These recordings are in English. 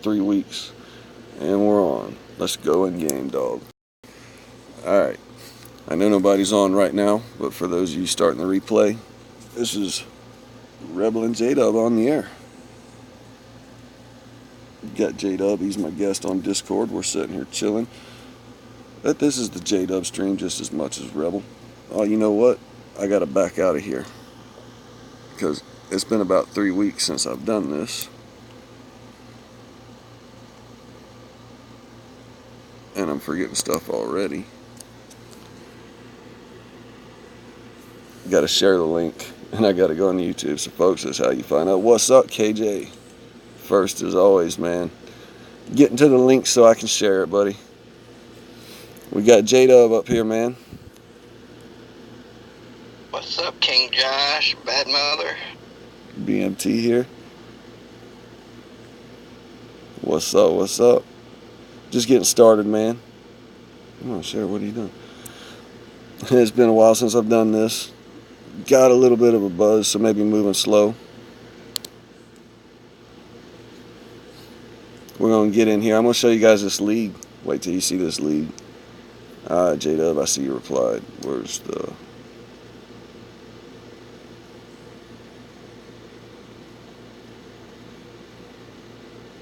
3 weeks. And we're on. Let's go in game, dog. Alright. I know nobody's on right now, but for those of you starting the replay, this is Rebel and JDub on the air. Got JDub, he's my guest on Discord. We're sitting here chilling. But this is the JDub stream just as much as Rebel. Oh, you know what? I gotta back out of here. Because it's been about 3 weeks since I've done this. And I'm forgetting stuff already. Gotta share the link. And I gotta go on YouTube. So folks, that's how you find out. What's up, KJ? First as always, man. Getting to the link so I can share it, buddy. We got JDub up here, man. What's up, King Josh? Bad mother. BMT here. What's up, what's up? Just getting started, man. Come on, share, what are you doing? It's been a while since I've done this. Got a little bit of a buzz, so maybe moving slow. We're going to get in here. I'm going to show you guys this league. Wait till you see this league. Alright, JDub, I see you replied. Where's the...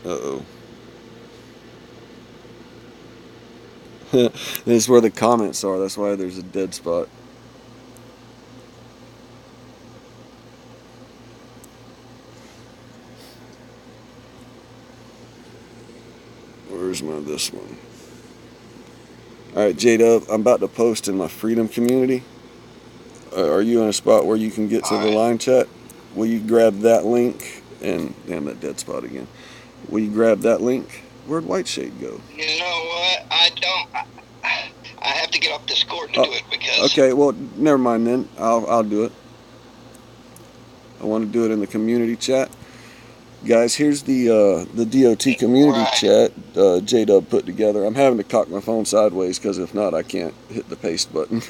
Uh-oh. This is where the comments are. That's why there's a dead spot. Where's my this one? Alright, JDub, I'm about to post in my Freedom community. Are you in a spot where you can get to the line chat? Will you grab that link? And, damn, that dead spot again. Will you grab that link? Where'd Whiteshade go? You know what? I don't. I have to get off Discord to do it because. Okay, well, never mind then. I'll do it. I want to do it in the community chat. Guys, here's the DOT community chat JDub put together. I'm having to cock my phone sideways because if not, I can't hit the paste button.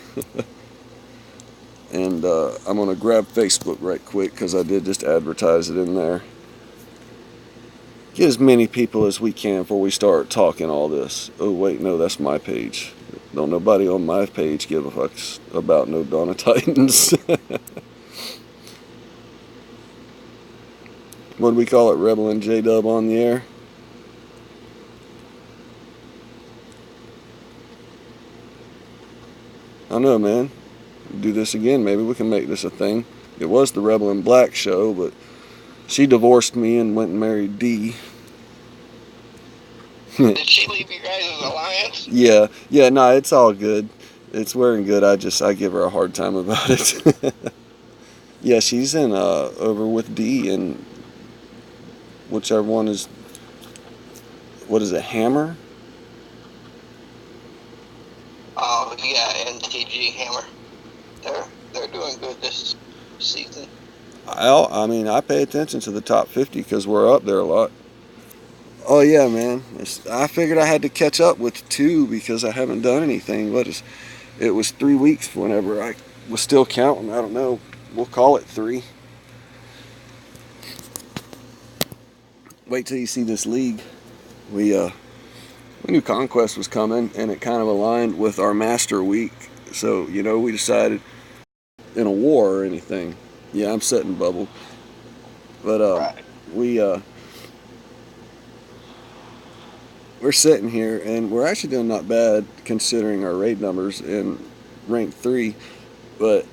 And I'm going to grab Facebook right quick because I did just advertise it in there. Get as many people as we can before we start talking all this. Oh, wait, no, that's my page. Don't nobody on my page give a fuck about no Dawn of Titans. What do we call it? Rebel and JDub on the air? I don't know, man. Do this again. Maybe we can make this a thing. It was the Rebel and Black show, but she divorced me and went and married D. Did she leave you guys' alliance? Yeah, no, it's all good. It's wearing good. I give her a hard time about it. Yeah, she's in over with D and whichever one is, what is it, Hammer? Oh yeah, NTG Hammer. They're doing good this season. I mean, I pay attention to the top 50 because we're up there a lot. Oh yeah, man. I figured I had to catch up with 2 because I haven't done anything. But it was 3 weeks whenever I was still counting. I don't know. We'll call it 3. Wait till you see this league. We knew Conquest was coming, and it kind of aligned with our Master Week. So, you know, we decided in a war or anything. Yeah, I'm setting bubble. But Right. We're sitting here, and we're actually doing not bad considering our raid numbers in rank 3. But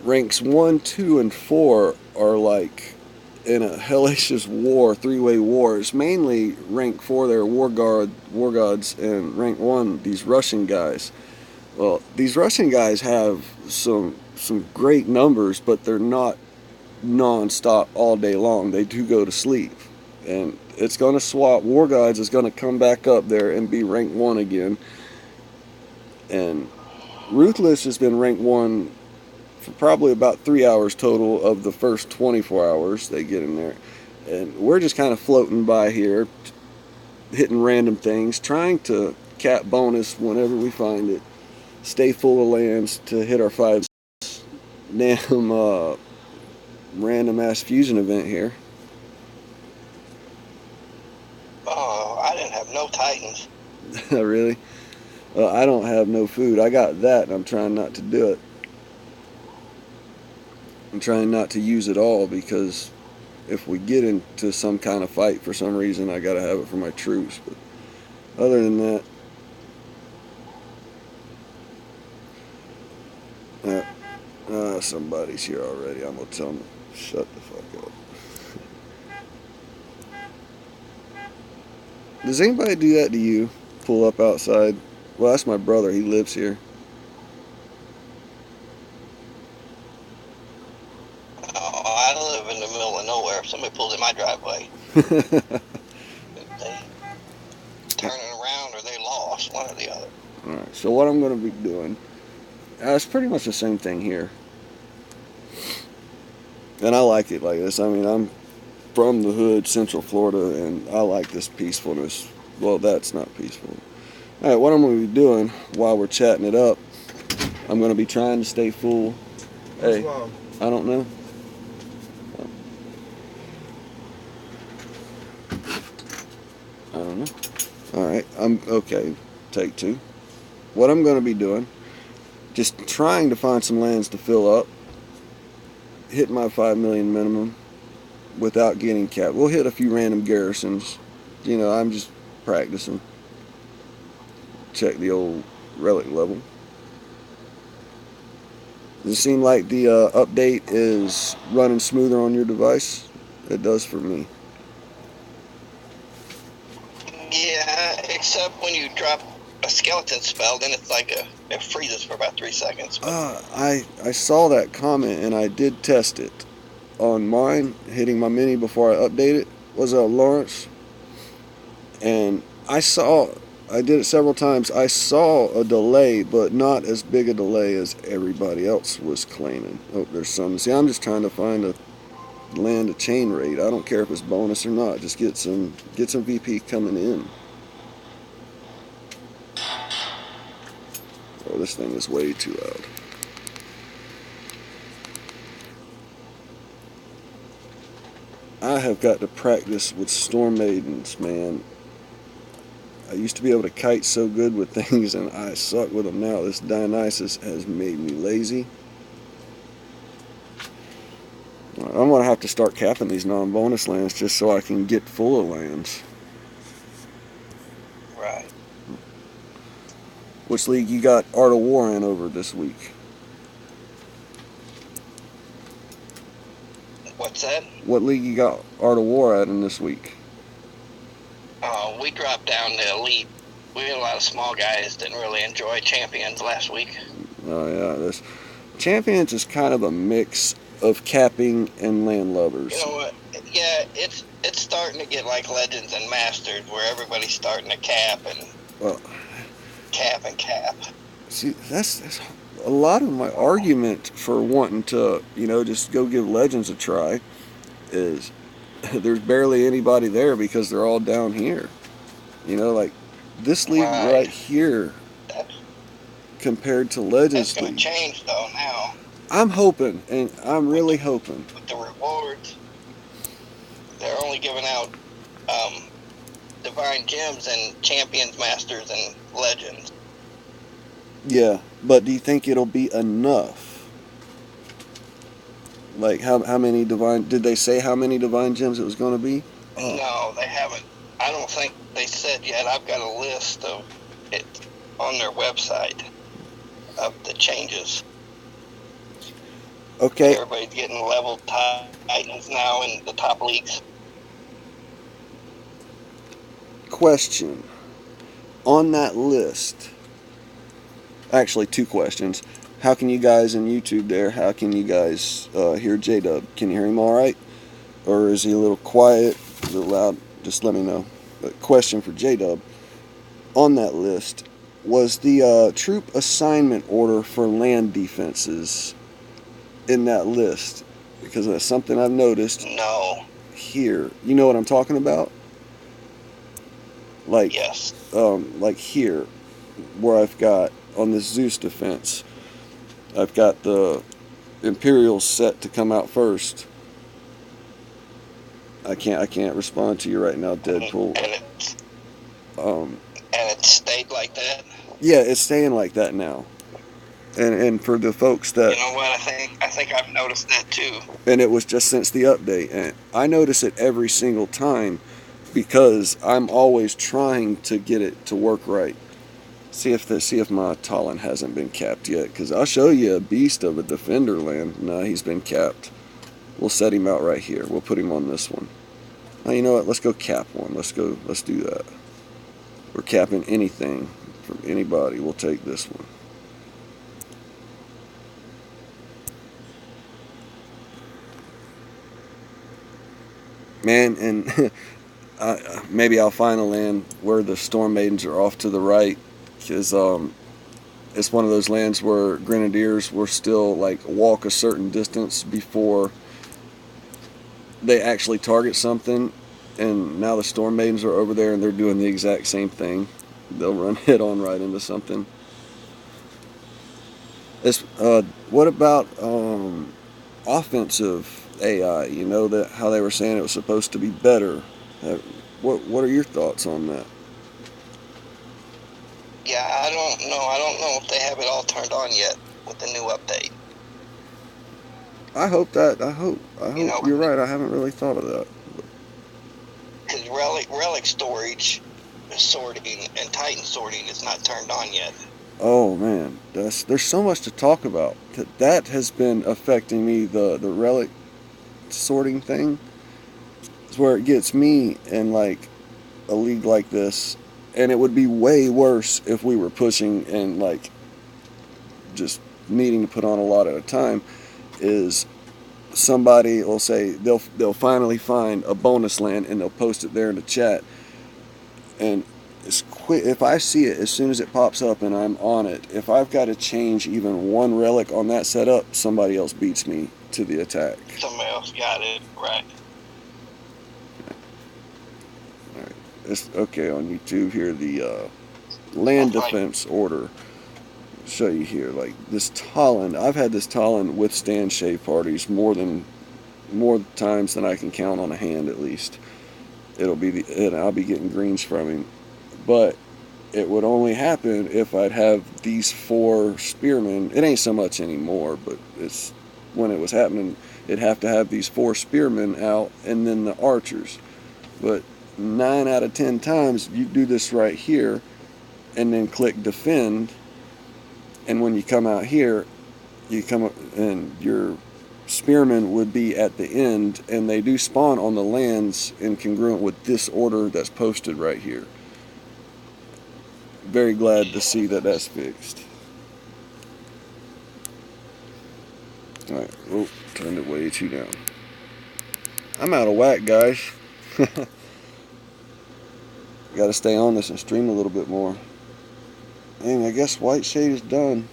ranks 1, 2, and 4 are like in a hellacious war, 3-way war. It's mainly rank 4 there, war gods, and rank 1 these Russian guys. Well, these Russian guys have some great numbers, but they're not non-stop all day long. They do go to sleep, and it's going to swap. War gods is going to come back up there and be rank 1 again, and Ruthless has been rank 1 for probably about 3 hours total of the first 24 hours they get in there. And we're just kind of floating by here, hitting random things, trying to cap bonus whenever we find it. Stay full of lands to hit our 5 damn random ass fusion event here. I didn't have no Titans. Really? I don't have no food. I got that, and I'm trying not to do it. I'm trying not to use it all because if we get into some kind of fight for some reason, I got to have it for my troops. But other than that, somebody's here already. I'm gonna tell them to shut the fuck up. Does anybody do that to you? Pull up outside? Well, that's my brother. He lives here. Oh, I live in the middle of nowhere. If somebody pulls in my driveway, they turning around or they lost, one or the other. All right. So what I'm gonna be doing? It's pretty much the same thing here, and I like it like this. I mean, I'm from the hood, Central Florida, and I like this peacefulness. Well, that's not peaceful. All right, what I'm going to be doing while we're chatting it up, I'm going to be trying to stay full. Hey, I don't know. I don't know. All right, I'm okay. Take two. What I'm going to be doing, just trying to find some lands to fill up, hit my 5 million minimum without getting capped. We'll hit a few random garrisons. You know, I'm just practicing. Check the old relic level. Does it seem like the update is running smoother on your device? It does for me. Yeah, except when you drop a skeleton spell, then it's like it freezes for about 3 seconds. I saw that comment and I did test it on mine, hitting my mini before I update it. Was Lawrence? And I did it several times. I saw a delay, but not as big a delay as everybody else was claiming. Oh, there's some. See, I'm just trying to find a land a chain raid. I don't care if it's bonus or not. Just get some VP coming in. Oh, this thing is way too loud. I have got to practice with Storm Maidens, man. I used to be able to kite so good with things, and I suck with them now. This Dionysus has made me lazy. I'm going to have to start capping these non-bonus lands just so I can get full of lands. Right. Which league you got Art of War in over this week? What's that? What league you got Art of War at in this week? We dropped down to Elite. We had a lot of small guys didn't really enjoy Champions last week. Oh yeah, this Champions is kind of a mix of capping and land lovers. You know what? Yeah, it's starting to get like Legends and Masters, where everybody's starting to cap and cap. See, that's a lot of my argument for wanting to, just go give Legends a try is there's barely anybody there because they're all down here. Like this league right here compared to Legends League. That's going to change though now. I'm hoping, and I'm really hoping. With the rewards, they're only giving out Divine Gems and Champions, Masters, and Legends. Yeah, but do you think it'll be enough? Like, how many Divine... Did they say how many Divine Gems it was going to be? Oh. No, they haven't. I don't think they said yet. I've got a list of it on their website of the changes. Okay. Everybody's getting level Titans now in the top leagues. Question. On that list... Actually, 2 questions. How can you guys in YouTube there, how can you guys hear JDub? Can you hear him all right? Or is he a little quiet, a little loud? Just let me know. But question for JDub. On that list, was the troop assignment order for land defenses in that list? Because that's something I've noticed. No. Here. You know what I'm talking about? Like, yes. Like here, where I've got on this Zeus defense, I've got the Imperials set to come out first. I can't respond to you right now, Deadpool. And it stayed like that. Yeah, it's staying like that now. And for the folks You that, know what? I think I've noticed that too. and it was just since the update, and I notice it every single time because I'm always trying to get it to work right. See if my Talon hasn't been capped yet, because I'll show you a beast of a defender land. No, he's been capped. We'll set him out right here. We'll put him on this one. Now, you know what? Let's go cap one. Let's do that. We're capping anything from anybody. We'll take this one. Man, and maybe I'll find a land where the Storm Maidens are off to the right, because it's one of those lands where Grenadiers were still like walk a certain distance before they actually target something, and now the Storm Maidens are over there and they're doing the exact same thing. They'll run head on right into something. It's, what about offensive AI? You know that how they were saying it was supposed to be better. Uh, what are your thoughts on that? Yeah, I don't know. I don't know if they have it all turned on yet with the new update. I hope that. I You hope know, you're right. I haven't really thought of that. because relic storage, sorting, and Titan sorting is not turned on yet. Oh man, there's so much to talk about. That has been affecting me. The relic sorting thing is where it gets me in like a league like this, and it would be way worse if we were pushing and like just needing to put on a lot at a time. Is somebody will say they'll finally find a bonus land and they'll post it there in the chat, and it's quick. If I see it as soon as it pops up and I'm on it, if I've got to change even one relic on that setup, somebody else beats me to the attack. Somebody else got it right. All right. It's okay on YouTube here. The land defense order. I'll show you here. Like this Talon, I've had this Talon withstand shave parties more times than I can count on a hand at least. And I'll be getting greens from him, but it would only happen if I'd have these four spearmen. It ain't so much anymore, but it's when it was happening, it'd have to have these four spearmen out and then the archers. But 9 out of 10 times you do this right here and then click defend, and when you come out here, you come up and your spearmen would be at the end, and they do spawn on the lands in congruent with this order that's posted right here. Very glad to see that that's fixed. Alright, oh, turned it way too down. I'm out of whack, guys. Gotta stay on this and stream a little bit more. And I guess White Shade is done.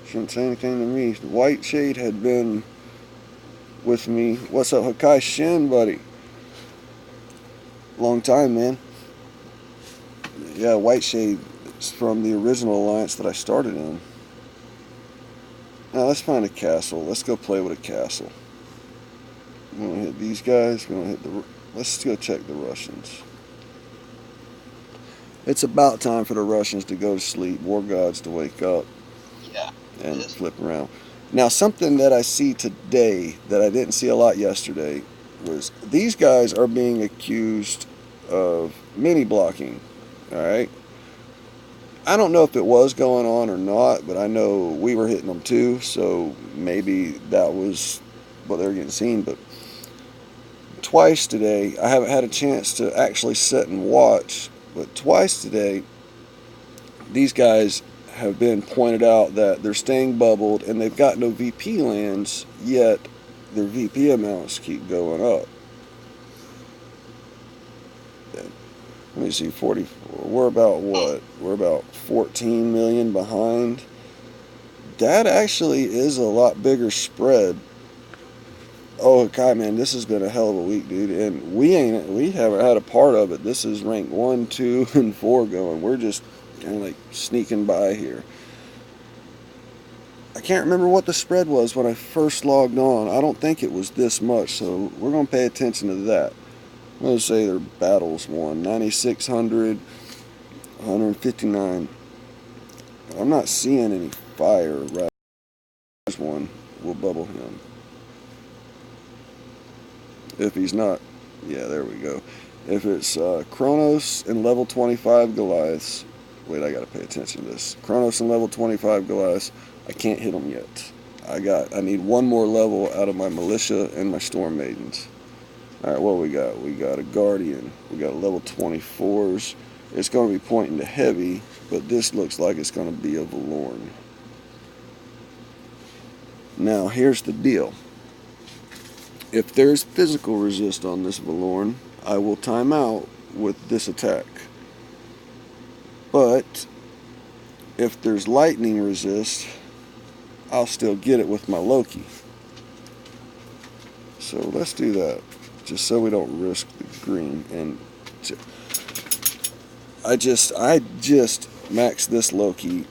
Shouldn't say anything to me. White Shade had been with me. What's up, Hakai Shin, buddy? Long time, man. Yeah, White Shade is from the original alliance that I started in. Now let's find a castle. Let's go play with a castle. We want to hit these guys. We want to hit the. Let's go check the Russians. It's about time for the Russians to go to sleep. War gods to wake up. Yeah. And flip around. Now, something that I see today that I didn't see a lot yesterday was these guys are being accused of mini blocking. All right. I don't know if it was going on or not, but I know we were hitting them too, so maybe that was what they were getting seen. But twice today, I haven't had a chance to actually sit and watch, but twice today, these guys have been pointed out that they're staying bubbled and they've got no VP lands, yet their VP amounts keep going up. Let me see, 44. We're about what? We're about 14 million behind. That actually is a lot bigger spread. Oh, God, man, this has been a hell of a week, dude, and we haven't had a part of it. This is rank 1, 2, and 4 going. We're just kind of like sneaking by here. I can't remember what the spread was when I first logged on. I don't think it was this much, so we're going to pay attention to that. I'm going to say their battles won 9,600, 159. I'm not seeing any fire. Right, there's one. We'll bubble him. If he's not, yeah, there we go. If it's Kronos and level 25 Goliaths, wait, I gotta pay attention to this. Kronos and level 25 Goliaths, I can't hit them yet. I need one more level out of my militia and my storm maidens. All right, what we got? We got a guardian. We got level 24s. It's going to be pointing to heavy, but this looks like it's going to be a Valorn. Now, here's the deal. If there's physical resist on this Valorn, I will time out with this attack. But if there's lightning resist, I'll still get it with my Loki. So let's do that, just so we don't risk the green. And I just maxed this Loki.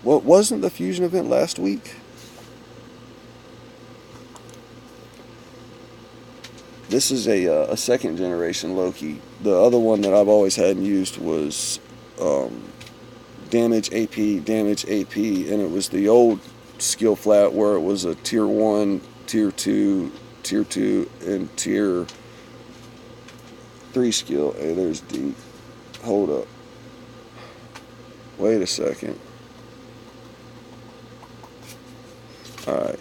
What wasn't the fusion event last week? This is a second generation Loki. The other one that I've always had and used was damage AP, and it was the old skill flat where it was a tier 1, tier 2, and tier 3 skill. Hey, there's D. Hold up. Wait a second. Alright.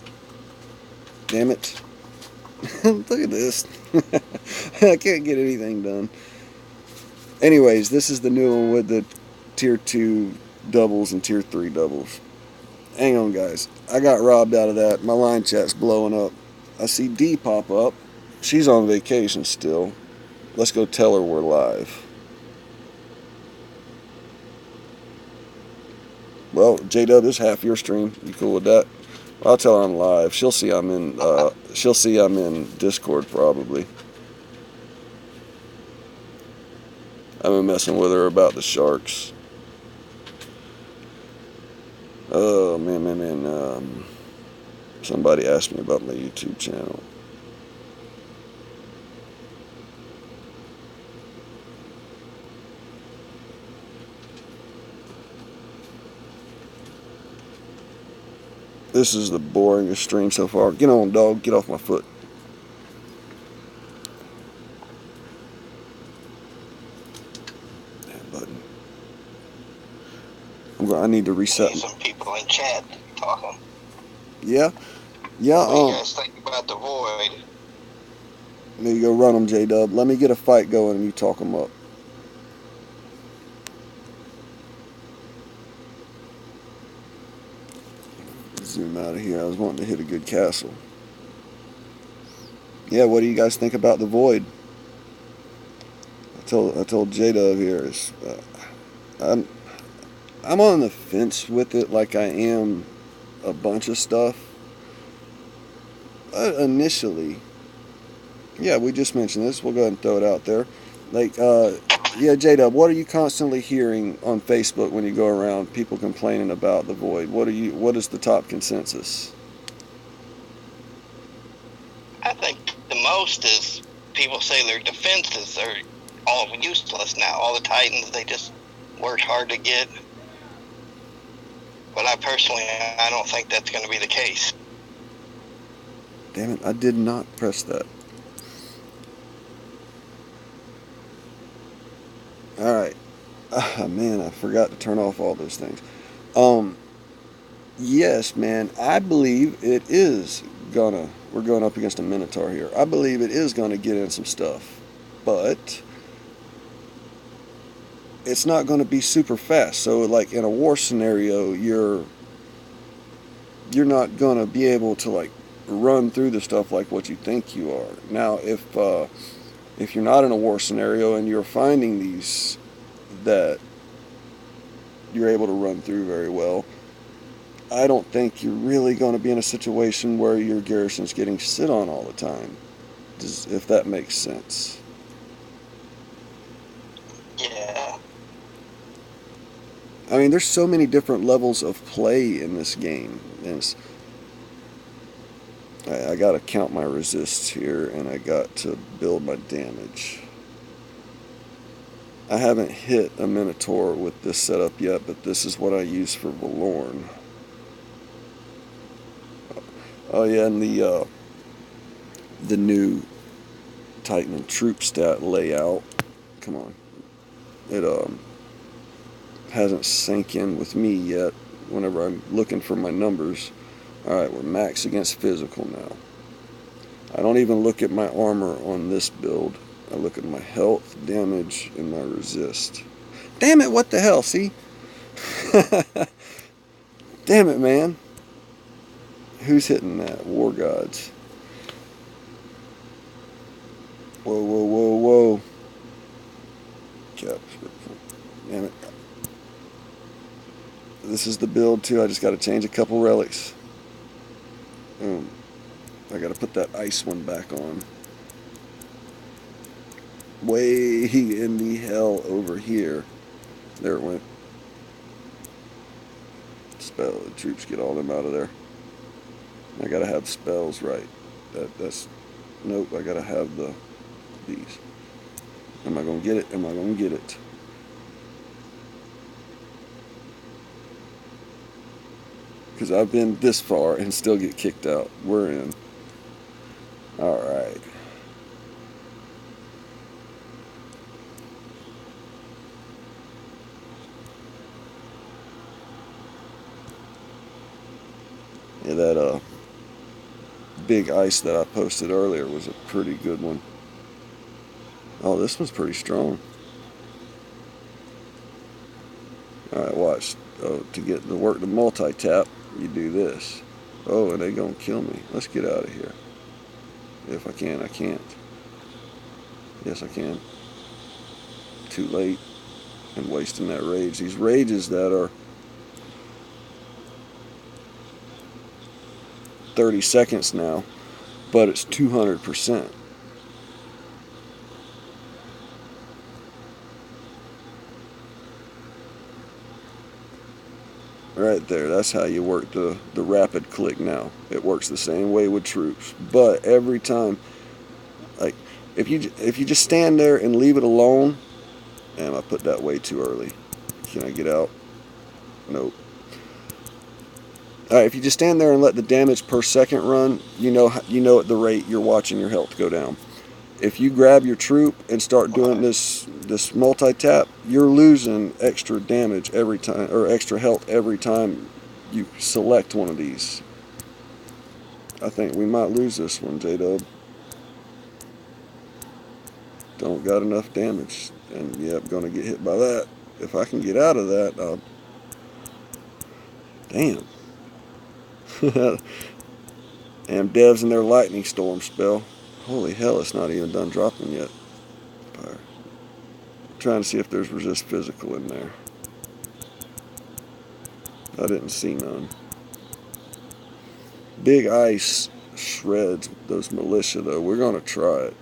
Damn it. Look at this. I can't get anything done. Anyways, this is the new one with the tier 2 doubles and tier 3 doubles. Hang on, guys. I got robbed out of that. My line chat's blowing up. I see D pop up. She's on vacation still. Let's go tell her we're live. Well, JDub, this is half your stream. You cool with that? I'll tell her I'm live. She'll see I'm in. She'll see I'm in Discord probably. I've been messing with her about the sharks. Oh man. Somebody asked me about my YouTube channel. This is the boringest stream so far. Get on, dog. Get off my foot. Damn button. I need to reset. Some people in chat talking. Yeah. What do you guys think about the void? There you go. Run them, JDub. Let me get a fight going and you talk them up. Zoom out of here. I was wanting to hit a good castle. Yeah, what do you guys think about the void? I told JDub here. I'm on the fence with it, like I am a bunch of stuff. Initially, yeah, we just mentioned this. We'll go ahead and throw it out there. Like, yeah, JDub, what are you constantly hearing on Facebook when you go around people complaining about the void? What is the top consensus? I think the most is people say their defenses are all useless now. All the Titans they just worked hard to get. But I don't think that's going to be the case. Damn it, I did not press that. Alright. Man, I forgot to turn off all those things. Yes, man, I believe it is gonna... We're going up against a Minotaur here. I believe it is gonna get in some stuff. But... it's not gonna be super fast. So, like, in a war scenario, you're not gonna be able to, like, run through the stuff like what you think you are. Now, if you're not in a war scenario and you're finding these that you're able to run through very well, I don't think you're really going to be in a situation where your garrison's getting sit on all the time, if that makes sense. Yeah. I mean, there's so many different levels of play in this game. And I got to count my resists here, and I got to build my damage. I haven't hit a Minotaur with this setup yet, but this is what I use for Valorn. Oh yeah, and the new Titan troop stat layout. Come on, it hasn't sank in with me yet. Whenever I'm looking for my numbers, all right, we're max against physical now. I don't even look at my armor on this build. I look at my health, damage, and my resist. Damn it! What the hell? See? Damn it, man. Who's hitting that? War gods. Whoa, whoa, whoa, whoa. Damn it. This is the build too. I just got to change a couple relics. I got to put that ice one back on. Way in the hell over here. There it went. Spell. The troops, get all them out of there. I got to have spells right. That's nope. I got to have these. Am I gonna get it? Am I gonna get it? Because I've been this far and still get kicked out. We're in. All right. Yeah, that big ice that I posted earlier was a pretty good one. Oh, this one's pretty strong. All right, watch. Oh, to get the work to multi-tap, you do this. Oh, and they gonna kill me. Let's get out of here. If I can, I can't. Yes, I can. Too late. And wasting that rage. These rages that are 30 seconds now, but it's 200%. Right there, that's how you work the rapid click now. It works the same way with troops, but every time, like if you just stand there and leave it alone, and I put that way too early. Can I get out? Nope. All right, if you just stand there and let the damage per second run, you know at the rate you're watching your health go down. If you grab your troop and start doing this multi-tap, you're losing extra damage every time, or extra health every time you select one of these. I think we might lose this one, JDub. Don't got enough damage. And yep, gonna get hit by that. If I can get out of that, I'll... Damn. And devs in their lightning storm spell. Holy hell, it's not even done dropping yet. Fire. Trying to see if there's resist physical in there. I didn't see none. Big ice shreds those militia though. We're gonna try it.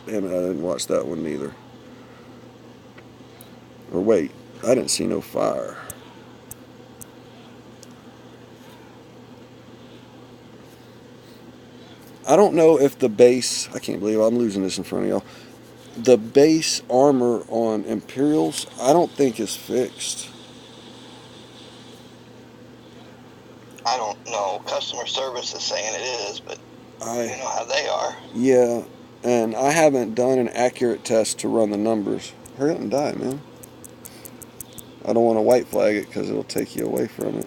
Damn it, I didn't watch that one neither. Or wait, I didn't see no fire. I don't know if the base, I can't believe I'm losing this in front of y'all. The base armor on Imperials, I don't think is fixed. I don't know. Customer service is saying it is, but you know how they are. Yeah, and I haven't done an accurate test to run the numbers. Hurry up and die, man. I don't want to white flag it because it'll take you away from it.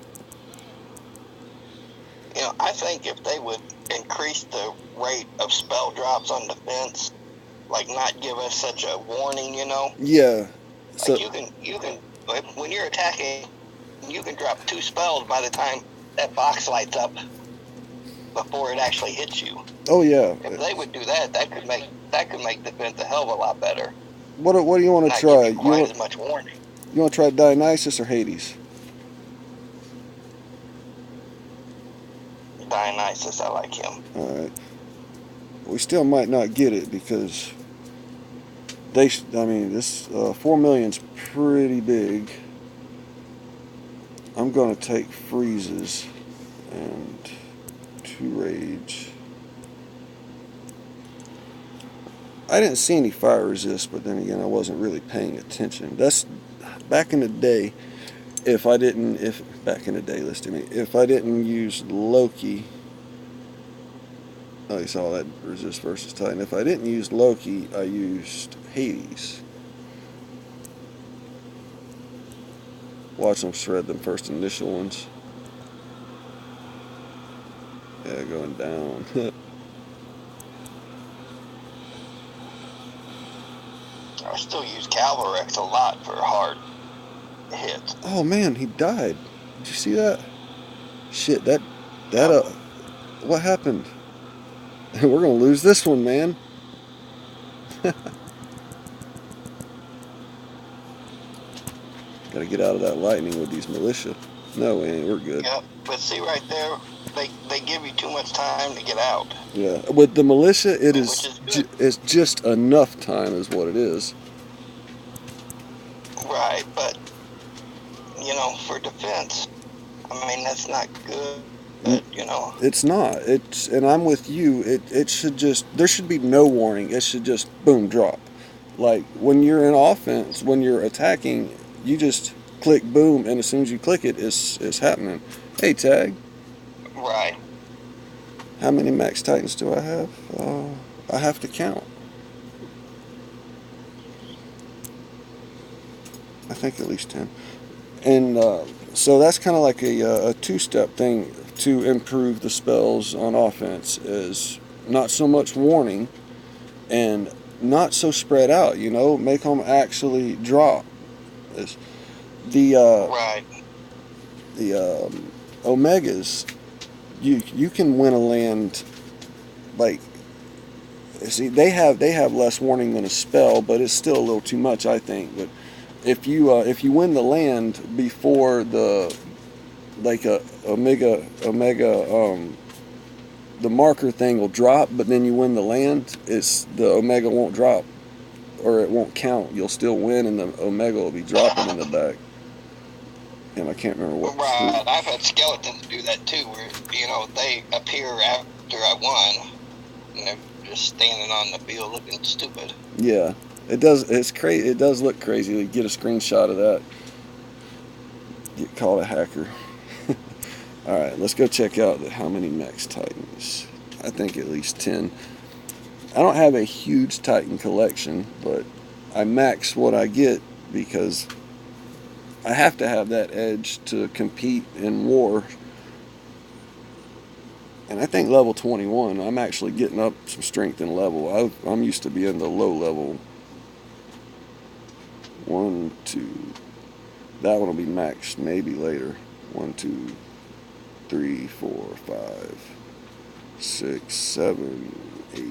You know, I think if they would increase the rate of spell drops on defense, like not give us such a warning, you know? Yeah. So like you can when you're attacking, you can drop 2 spells by the time that box lights up before it actually hits you. Oh yeah. If they would do that, that could make defense a hell of a lot better. What do you want to try? You want as much warning. You want to try Dionysus or Hades? Dionysus, I like him. All right. We still might not get it because I mean, this 4 million's pretty big. I'm gonna take freezes and 2 rage. I didn't see any fire resist, but then again, I wasn't really paying attention. That's back in the day. If back in the day, listen to me. If I didn't use Loki, oh, you saw that resist versus Titan. If I didn't use Loki, I used Hades. Watch them shred them first initial ones. Yeah, going down. I still use Calvarex a lot for hard hits. Oh man, he died. Did you see that? Shit, that Yep. what happened? We're gonna lose this one, man. Gotta get out of that lightning with these militia. No, we ain't. We're good. Yep. But see right there, they give you too much time to get out. Yeah, with the militia, Which is good. It's just enough time, is what it is. Right, but for defense, I mean that's not good. It's not. And I'm with you. It should just there should be no warning. It should just boom drop. Like when you're in offense, when you're attacking, you just click boom, and as soon as you click it, it's happening. Hey tag, Right. how many max titans do I have? I have to count. I think at least 10. And so that's kind of like a two-step thing to improve the spells on offense is not so much warning and not so spread out. Make them actually drop. It's the Right. Omegas. You can win a land like. See, they have less warning than a spell, but it's still a little too much, I think. But if you win the land before the omega the marker thing will drop, but then you win the land, it's the omega won't drop or it won't count. You'll still win, and the omega will be dropping in the back. And I can't remember what. Right. I've had skeletons do that too, where they appear after I won, and they're just standing on the field looking stupid. Yeah, it does. It's crazy. It does look crazy. You get a screenshot of that. Get called a hacker. All right, let's go check out how many max titans. I think at least 10. I don't have a huge titan collection, but I max what I get because I have to have that edge to compete in war. And I think level 21, I'm actually getting up some strength and level. I'm used to being the low level. 1, 2. That one will be maxed maybe later. 1, 2, 3, 4, 5, 6, 7, 8,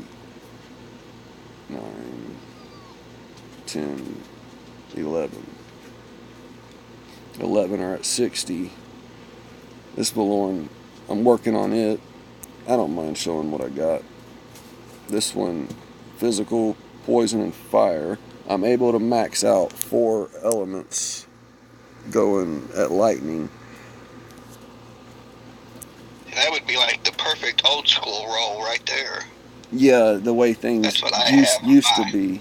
9, 10, 11. 11 are at 60. This Valorn, I'm working on it. I don't mind showing what I got. This one, physical, poison, and fire. I'm able to max out 4 elements going at lightning. That would be like the perfect old school roll right there. Yeah, the way things used to be.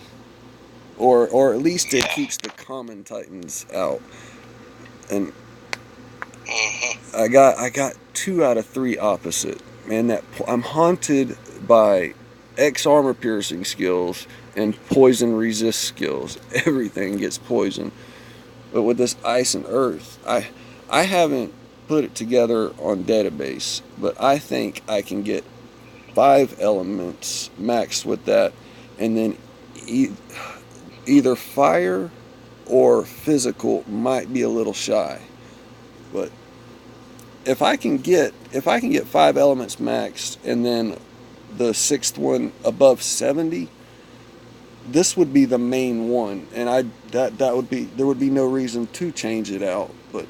Or at least it keeps the common titans out. And I got 2 out of 3 opposite. Man, I'm haunted by X armor piercing skills and poison resist skills. Everything gets poison. But with this ice and earth, I haven't put it together on database, but I think I can get 5 elements maxed with that, and then either fire or physical might be a little shy. But if I can get 5 elements maxed and then the 6th one above 70, this would be the main one, and there would be no reason to change it out. But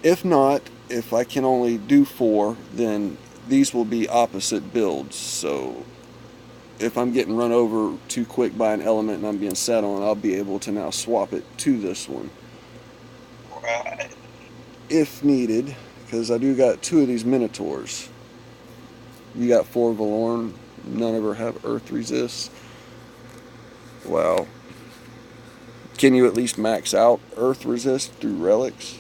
if not, if I can only do 4, then these will be opposite builds. So if I'm getting run over too quick by an element and I'm being sat on, I'll be able to now swap it to this one. Right. if needed, because I do got 2 of these Minotaurs. You got 4 Valorn. None of her have Earth Resist. Wow. Can you at least max out Earth Resist through relics?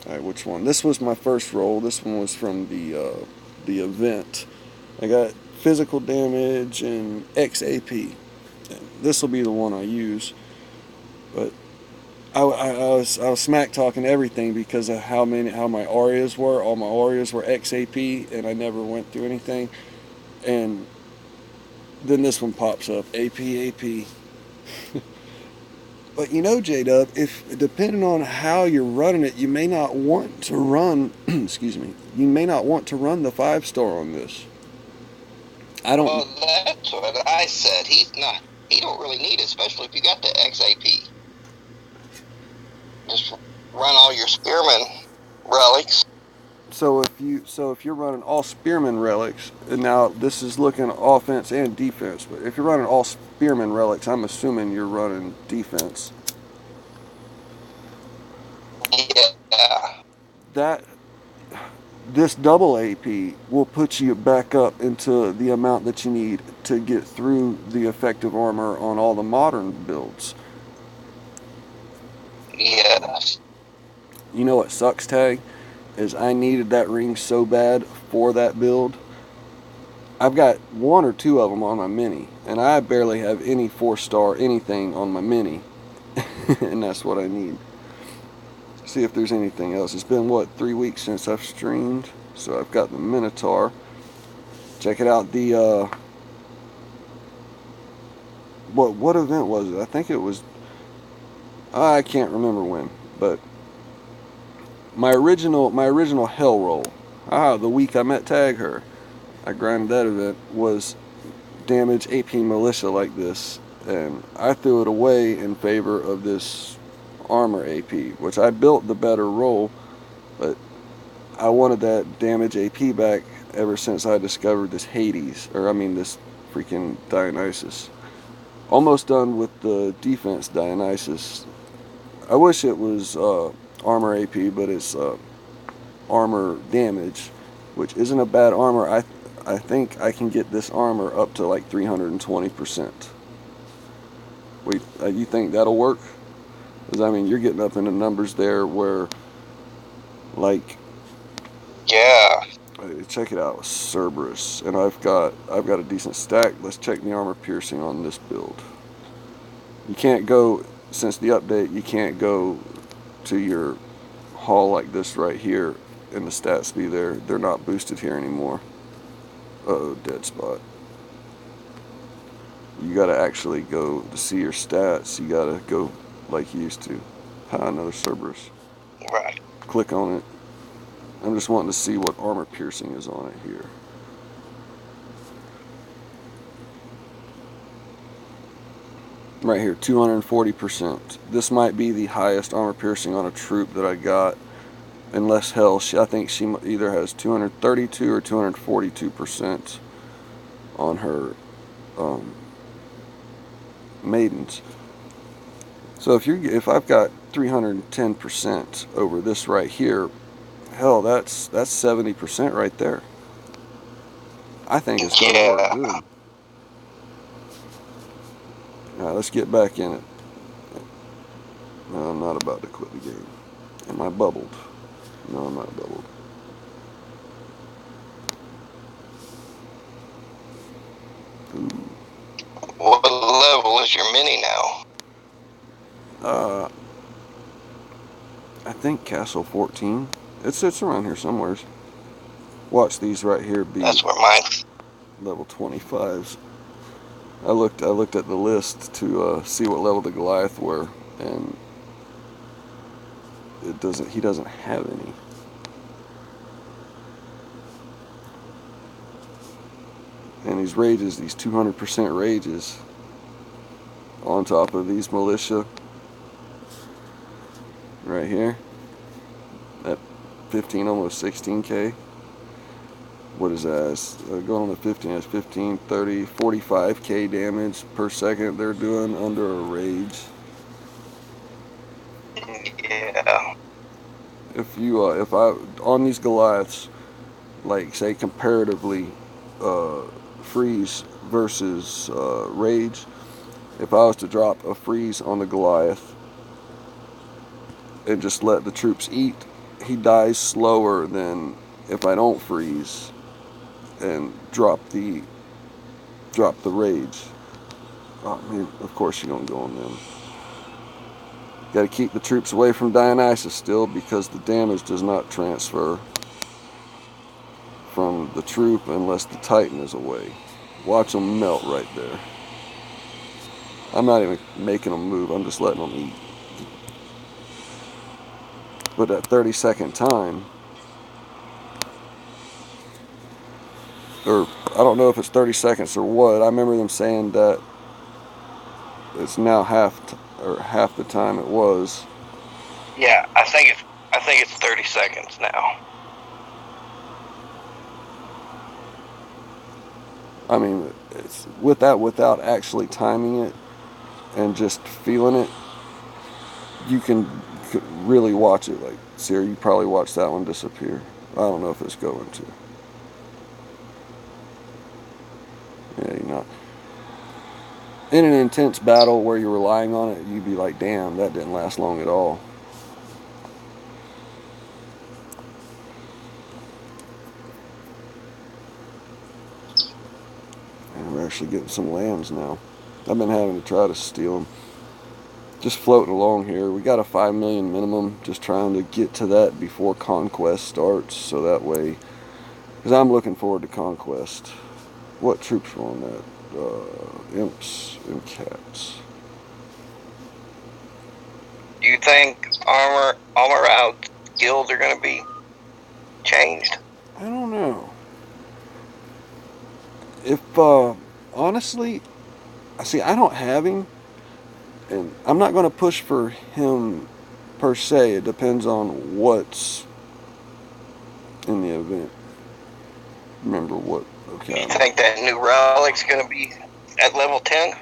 Alright, which one? This was my first roll. This one was from the event. I got physical damage and XAP. This will be the one I use. But I was smack talking everything because of how my Arias were. All my Arias were XAP, and I never went through anything. And then this one pops up, AP. But you know, JDub, if depending on how you're running it, you may not want to run. Excuse me. You may not want to run the 5-star on this. I don't. Well, that's what I said. He's not. He don't really need it, especially if you got the XAP. Just run all your spearman relics. So if you're running all spearman relics, and now this is looking offense and defense, but if you're running all spearman relics, I'm assuming you're running defense. Yeah. That this double AP will put you back up into the amount that you need to get through the effective armor on all the modern builds. Yes. You know what sucks, Tay? Is I needed that ring so bad for that build. I've got 1 or 2 of them on my mini, and I barely have any 4-star anything on my mini, and that's what I need. See if there's anything else. It's been 3 weeks since I've streamed, so I've got the Minotaur. Check it out. The what event was it? I think it was. I can't remember when, but my original hell roll. The week I met Tag Her, I grinded that event, was damage AP militia like this, and I threw it away in favor of this armor AP, which I built the better roll, but I wanted that damage AP back ever since I discovered this this freaking Dionysus. Almost done with the defense Dionysus. I wish it was armor AP, but it's armor damage, which isn't a bad armor. I think I can get this armor up to like 320%. Wait, you think that'll work? Because I mean, you're getting up into numbers there where, like, yeah. Check it out, Cerberus, and I've got a decent stack. Let's check the armor piercing on this build. You can't go, since the update, you can't go to your haul like this right here and the stats be there. They're not boosted here anymore. Uh-oh, dead spot. You gotta actually go to see your stats. You gotta go like you used to. Another Cerberus. Right. Click on it. I'm just wanting to see what armor piercing is on it here. Right here, 240%. This might be the highest armor piercing on a troop that I got. Unless hell, I think she either has 232 or 242% on her maidens. So if I've got 310% over this right here, hell, that's 70% right there. I think it's going to work good. All right, let's get back in it. No, I'm not about to quit the game. Am I bubbled? No, I'm not bubbled. Ooh. What level is your mini now? I think Castle 14. It's around here somewhere. Watch these right here be. That's where mine. Level 25s. I looked at the list to see what level the Goliath were, and he doesn't have any. And these rages, these 200% rages, on top of these militia, right here, at 15, almost 16k. What is that? Going on to 15, that's 15, 30, 45k damage per second they're doing under a rage. Yeah. if I on these Goliaths, like say comparatively, uh, freeze versus rage. If I was to drop a freeze on the Goliath and just let the troops eat, he dies slower than if I don't freeze and drop the rage. Oh man, of course you're gonna go on them. Got to keep the troops away from Dionysus still because the damage does not transfer from the troop unless the Titan is away. Watch them melt right there. I'm not even making them move. I'm just letting them eat. But at 30-second time, or I don't know if it's 30 seconds or what. I remember them saying that it's now half the time it was. Yeah, I think it's 30 seconds now. I mean, it's without actually timing it and just feeling it. You can really watch it. Like Siri, you probably watched that one disappear. I don't know if it's going to. Yeah, you're not. In an intense battle where you're relying on it, you'd be like, damn, that didn't last long at all. And we're actually getting some lambs now. I've been having to try to steal them. Just floating along here. We got a 5 million minimum. Just trying to get to that before Conquest starts. So that way, because I'm looking forward to Conquest. What troops were on that? Imps and cats. Do you think armor out guilds are going to be changed? I don't know. If honestly, see, I don't have him, and I'm not going to push for him per se. It depends on what's in the event. Remember what? Okay. Do you think that new relic's going to be at level 10?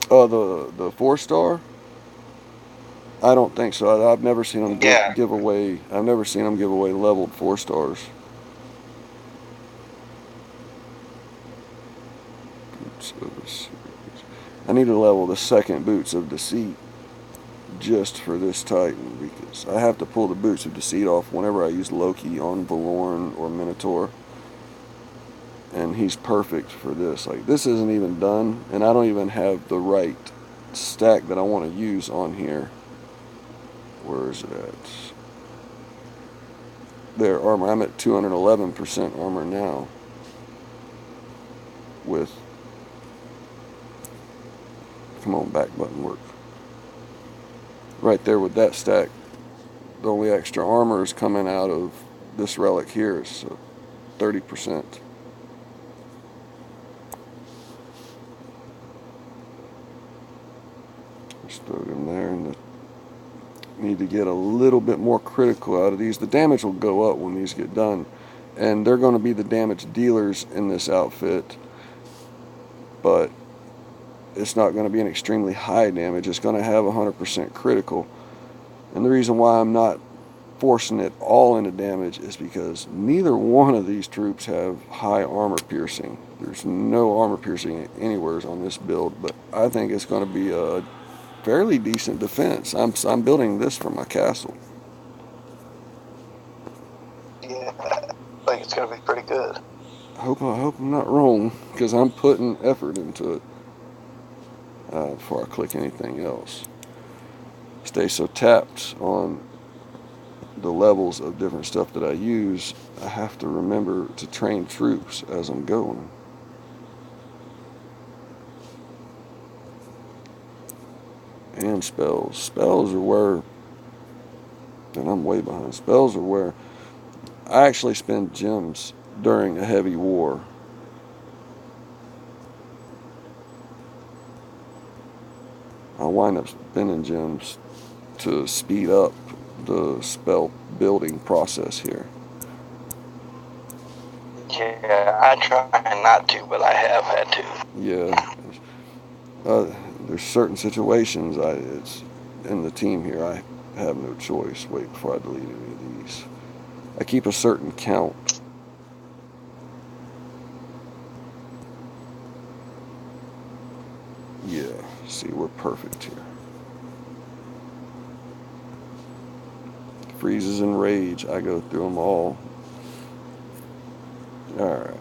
The 4-star. I don't think so. I've never seen them give away. I've never seen them give away leveled 4-stars. I need to level the second Boots of Deceit just for this Titan because I have to pull the Boots of Deceit off whenever I use Loki on Valorn or Minotaur. And he's perfect for this. Like, this isn't even done, and I don't even have the right stack that I want to use on here. Where is it at? There, armor. I'm at 211% armor now. With, come on, back button work. Right there with that stack, the only extra armor is coming out of this relic here, so 30%. Just throw it in there, and need to get a little bit more critical out of these. The damage will go up when these get done, and they're going to be the damage dealers in this outfit, but it's not going to be an extremely high damage. It's going to have 100% critical, and the reason why I'm not forcing it all into damage is because neither one of these troops have high armor piercing. There's no armor piercing anywhere on this build, but I think it's going to be a fairly decent defense. I'm building this for my castle. Yeah, I think it's going to be pretty good. I hope I'm not wrong, because I'm putting effort into it before I click anything else. Stay so tapped on the levels of different stuff that I use, I have to remember to train troops as I'm going. And spells. Spells are where, and I'm way behind. Spells are where I actually spend gems during a heavy war. I'll wind up spending gems to speed up the spell building process here. Yeah, I try not to, but I have had to. Yeah. There's certain situations it's in the team here I have no choice. Wait before I delete any of these. I keep a certain count. Yeah, see, we're perfect here. Freezes and rage. I go through them all. Alright.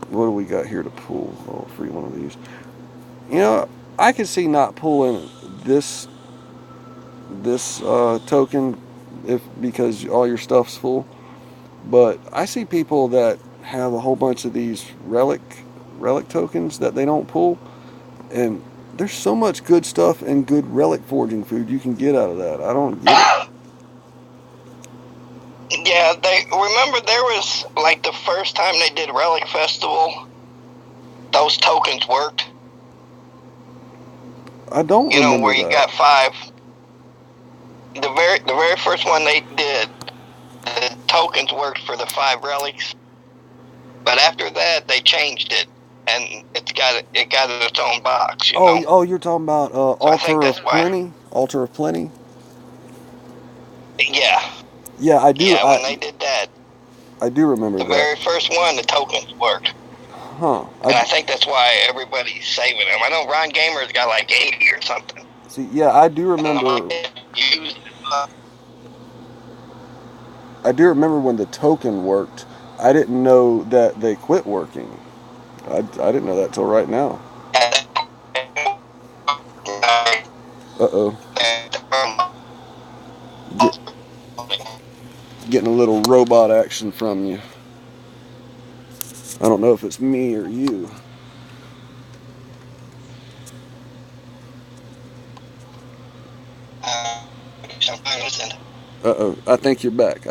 What do we got here to pull? Oh, free one of these. You know, I could see not pulling this token because all your stuff's full. But I see people that have a whole bunch of these relic tokens that they don't pull, and there's so much good stuff and good relic forging food you can get out of that. I don't get it. Yeah, they remember there was like the first time they did Relic Festival, those tokens worked. I don't You know, remember where you that. got 5. The very first one they did, the tokens worked for the 5 relics. But after that, they changed it, and it got its own box. You know? Oh, you're talking about Altar of that's why. Plenty? Altar of Plenty? Yeah, Yeah, I do. yeah. When they did that, I do remember the that. very first one, the tokens worked. Huh. And I think that's why everybody's saving them. I know Ron Gamer's got like 80 or something. See, yeah, I do remember. I do remember when the token worked. I didn't know that they quit working. I didn't know that till right now. Uh-oh. Getting a little robot action from you. I don't know if it's me or you. Uh-oh. I think you're back.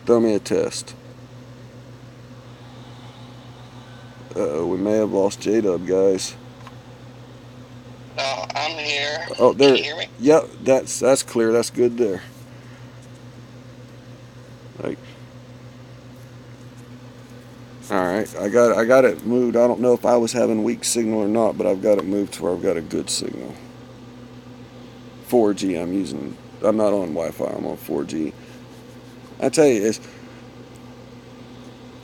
Throw me a test. Uh-oh. We may have lost JDub, guys. No, I'm here. Oh, there. Can you hear me? Yep, that's clear. That's good there. Like, all right, I got it moved. I don't know if I was having weak signal or not, but I've got it moved to where I've got a good signal. 4G I'm using. I'm not on Wi-Fi. I'm on 4G. I tell you,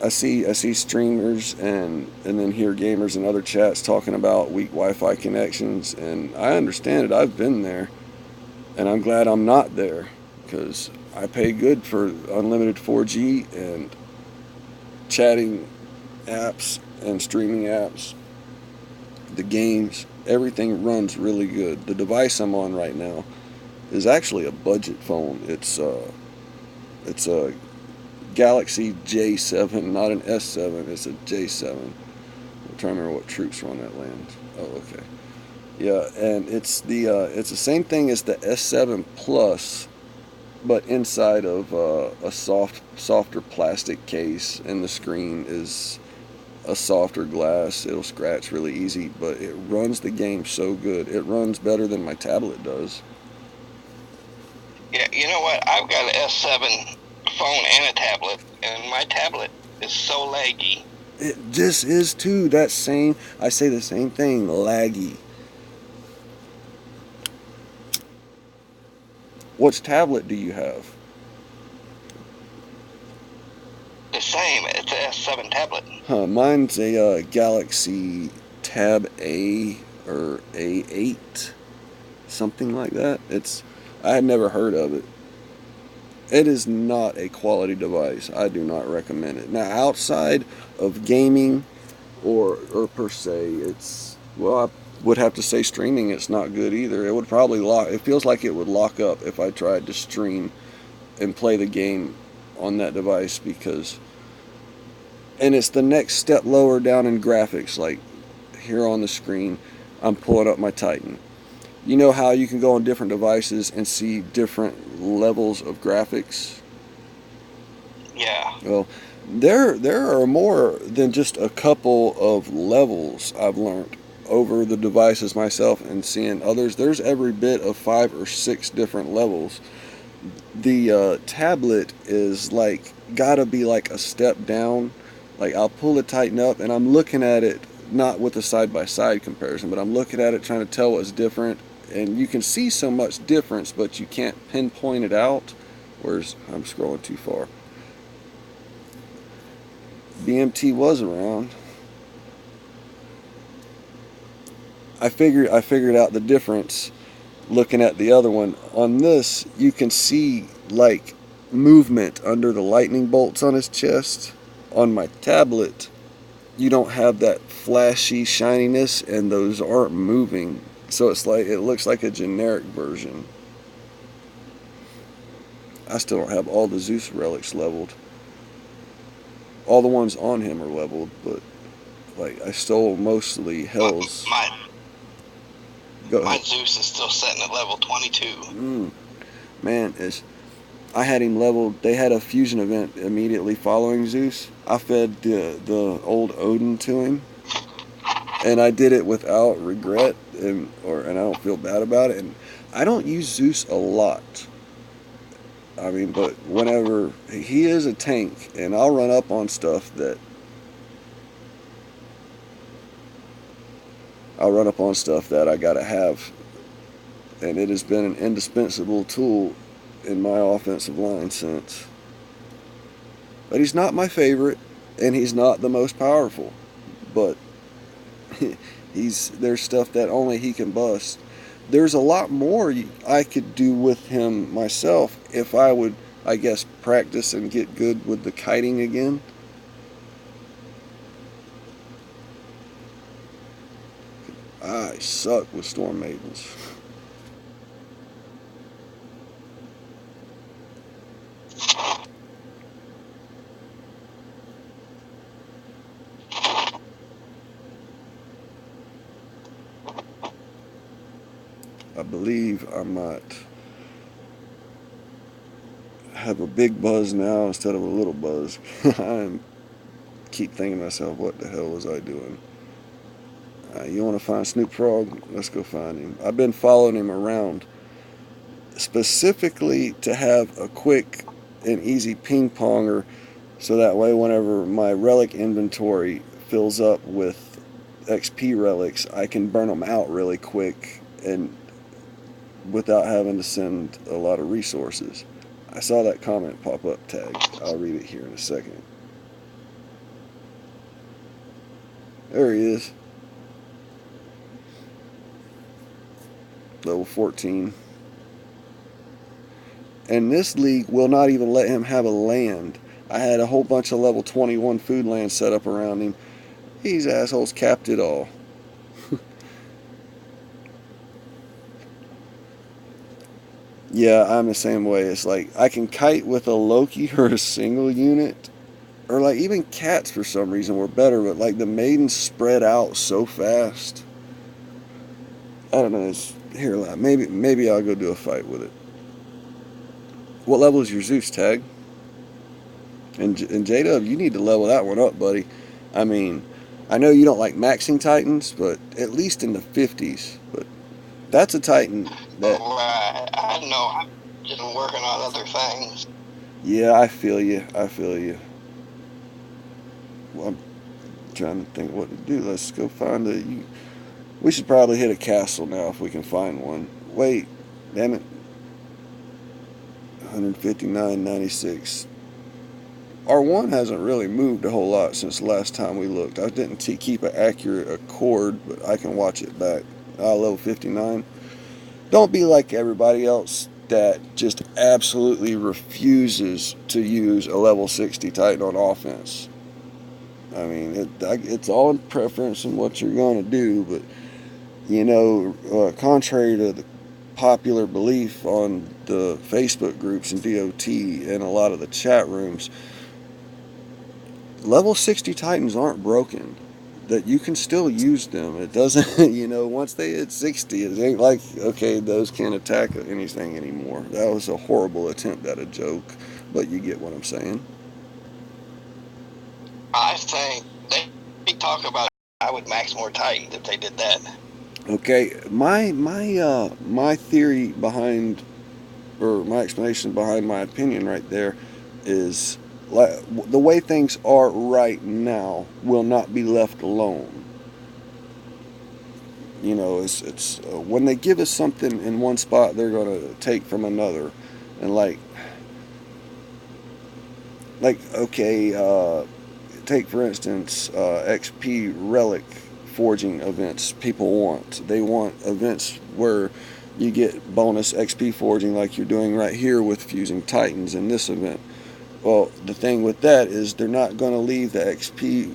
I see streamers and then hear gamers in other chats talking about weak Wi-Fi connections, and I understand it. I've been there, and I'm glad I'm not there because I pay good for unlimited 4G and chatting apps and streaming apps. The games, everything runs really good. The device I'm on right now is actually a budget phone. It's a Galaxy J7, not an S7. It's a J7. I'm trying to remember what troops are on that land. Oh, okay. Yeah, and it's the same thing as the S7 Plus, but inside of a softer plastic case, and the screen is a softer glass. It'll scratch really easy, but it runs the game so good. It runs better than my tablet does. Yeah, you know what? I've got an S7 phone and a tablet, and my tablet is so laggy. It just is too. I say the same thing, laggy. Which tablet do you have? The same. It's an S7 tablet. Huh, mine's a Galaxy Tab A or A8, something like that. I had never heard of it. It is not a quality device. I do not recommend it. Now, outside of gaming or per se, I would have to say streaming, it's not good either. It would probably it feels like it would lock up if I tried to stream and play the game on that device and it's the next step lower down in graphics. Like here on the screen, I'm pulling up my Titan. You know how you can go on different devices and see different levels of graphics? Yeah. Well, there are more than just a couple of levels I've learned over the devices myself and seeing others. There's every bit of 5 or 6 different levels. The tablet is gotta be like a step down. Like I'll pull the Titan up and I'm looking at it not with a side-by-side comparison, but I'm looking at it trying to tell what's different and you can see so much difference, but you can't pinpoint it out. Whereas I'm scrolling too far. BMT was around. I figured out the difference looking at the other one. On this, you can see like movement under the lightning bolts on his chest. On my tablet, you don't have that flashy shininess, and those aren't moving. So it looks like a generic version. I still don't have all the Zeus relics leveled. All the ones on him are leveled, but like I stole mostly Hell's. Go My ahead. Zeus is still sitting at level 22. Man, I had him leveled. They had a fusion event immediately following Zeus. I fed the old Odin to him, and I did it without regret, and I don't feel bad about it. And I don't use Zeus a lot. I mean, but whenever he is a tank, and I'll run up on stuff that I gotta have, and it has been an indispensable tool in my offensive line since. But he's not my favorite, and he's not the most powerful. But there's stuff that only he can bust. There's a lot more I could do with him myself if I would, I guess, practice and get good with the kiting again. I suck with Storm Maidens. I believe I might have a big buzz now instead of a little buzz. I keep thinking to myself, what the hell was I doing? You want to find Snoop Frog? Let's go find him. I've been following him around specifically to have a quick and easy ping ponger, so that way whenever my relic inventory fills up with XP relics, I can burn them out really quick and without having to send a lot of resources. I saw that comment pop up tag. I'll read it here in a second. There he is. Level 14. And this league will not even let him have a land. I had a whole bunch of level 21 food land set up around him. These assholes capped it all. Yeah, I'm the same way. It's like I can kite with a Loki or a single unit, or like even cats for some reason were better, but like the maidens spread out so fast. I don't know. Here, maybe I'll go do a fight with it. What level is your Zeus tag? And JDub, you need to level that one up, buddy. I mean, I know you don't like maxing Titans, but at least in the 50s. But that's a Titan that. Right, I know. I'm just working on other things. Yeah, I feel you. I feel you. Well, I'm trying to think what to do. Let's go find a. We should probably hit a castle now if we can find one. Wait, damn it. 159.96. R1 hasn't really moved a whole lot since the last time we looked. I didn't keep an accurate accord, but I can watch it back. Level 59. Don't be like everybody else that just absolutely refuses to use a level 60 Titan on offense. I mean, it's all in preference and what you're going to do, but contrary to the popular belief on the Facebook groups and DOT and a lot of the chat rooms, level 60 Titans aren't broken. That you can still use them. It doesn't, once they hit 60, it ain't like, okay, those can't attack anything anymore. That was a horrible attempt at a joke, but you get what I'm saying. I think they talk about I would max more Titans if they did that. Okay, my theory behind, or my explanation behind my opinion right there is the way things are right now will not be left alone. You know, it's when they give us something in one spot, they're going to take from another, and like okay, take for instance XP relic forging events. People want they want events where you get bonus XP forging like you're doing right here with fusing titans in this event. Well, the thing with that is they're not going to leave the XP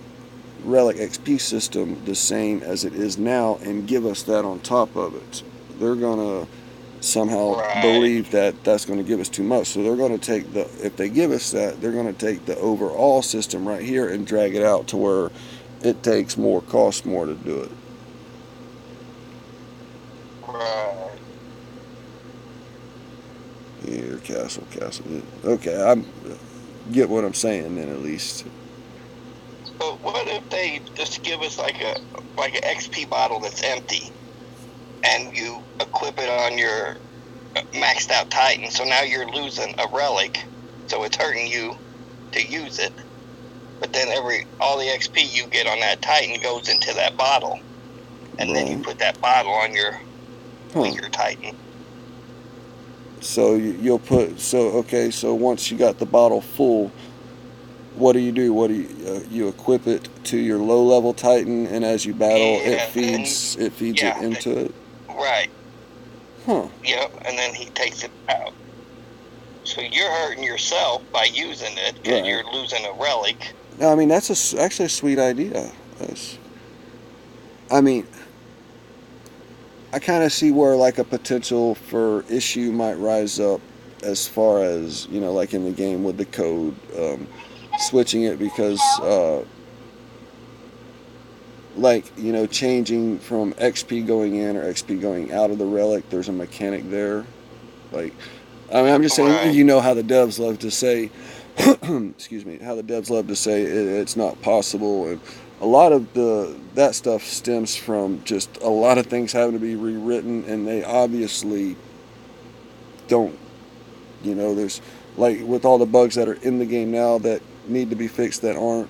relic XP system the same as it is now and give us that on top of it. They're going to somehow Right. believe that that's going to give us too much. So they're going to take if they give us that, they're going to take the overall system right here and drag it out to where it takes more, costs more to do it. Right. Here, castle. Okay, I get what I'm saying then at least. But what if they just give us like an XP bottle that's empty, and you equip it on your maxed out Titan? So now you're losing a relic, so it's hurting you to use it. But then all the XP you get on that Titan goes into that bottle, and then you Right. put that bottle on your Huh. weaker Titan. So you'll put so okay. So once you got the bottle full, what do you do? What do you equip it to your low level Titan, and as you battle, Yeah, then it feeds it yeah, into it. right. Huh. Yep, and then he takes it out. So you're hurting yourself by using it because Right. you're losing a relic. No, I mean that's actually a sweet idea. That's, I mean, I kind of see where like a potential for issue might rise up as far as like in the game with the code, switching it because like changing from XP going in or XP going out of the relic. There's a mechanic there. Like, I mean, I'm just saying, Right. how the devs love to say, excuse me, how the devs love to say it's not possible, and a lot of that stuff stems from just a lot of things having to be rewritten, and they obviously don't. There's like with all the bugs that are in the game now that need to be fixed that aren't.